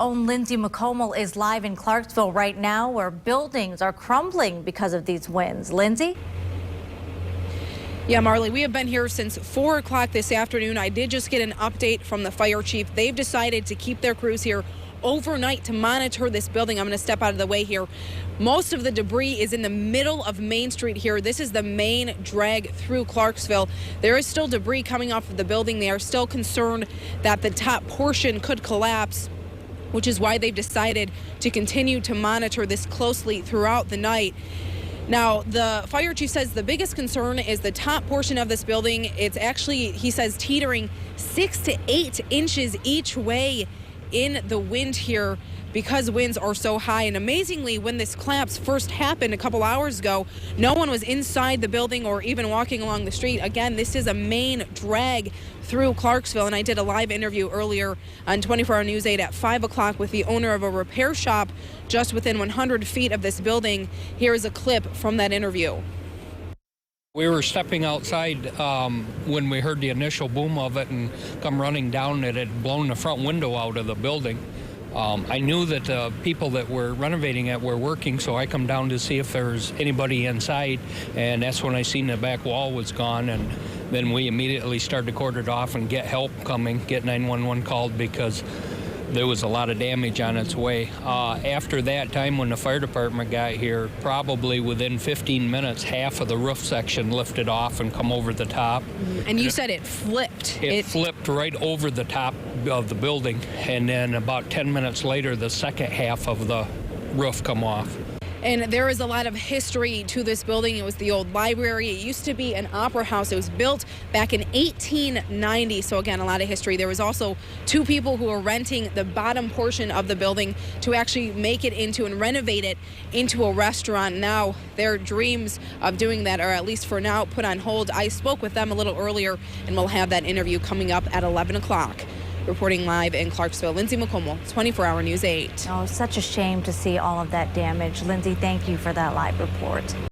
own Lindsay McComal is live in Clarksville right now, where buildings are crumbling because of these winds. Lindsay? Yeah, Marley, we have been here since 4 o'clock this afternoon. I did just get an update from the fire chief. They've decided to keep their crews here overnight to monitor this building. I'm going to step out of the way here. Most of the debris is in the middle of Main Street here. This is the main drag through Clarksville. There is still debris coming off of the building. They are still concerned that the top portion could collapse, which is why they've decided to continue to monitor this closely throughout the night. Now, the fire chief says the biggest concern is the top portion of this building. It's actually, he says, teetering 6 to 8 inches each way in the wind here because winds are so high. And amazingly, when this collapse first happened a couple hours ago, no one was inside the building or even walking along the street. Again, this is a main drag through Clarksville, and I did a live interview earlier on 24-Hour News 8 at 5 o'clock with the owner of a repair shop just within 100 feet of this building. Here is a clip from that interview. We were stepping outside when we heard the initial boom of it and come running down. It had blown the front window out of the building. I knew that the people that were renovating it were working, so I come down to see if there's anybody inside, and that's when I seen the back wall was gone, and then we immediately started to cordon it off and get help coming, get 911 called because there was a lot of damage on its way. After that time, when the fire department got here, probably within 15 minutes, half of the roof section lifted off and come over the top. And you said it flipped. It flipped right over the top of the building, and then about 10 minutes later, the second half of the roof come off. And there is a lot of history to this building. It was the old library. It used to be an opera house. It was built back in 1890. So again, a lot of history. There was also 2 people who were renting the bottom portion of the building to actually make it into and renovate it into a restaurant. Now their dreams of doing that are, at least for now, put on hold. I spoke with them a little earlier, and we'll have that interview coming up at 11 o'clock. Reporting live in Clarksville, Lindsay McComal, 24-Hour News 8. Oh, such a shame to see all of that damage. Lindsay, thank you for that live report.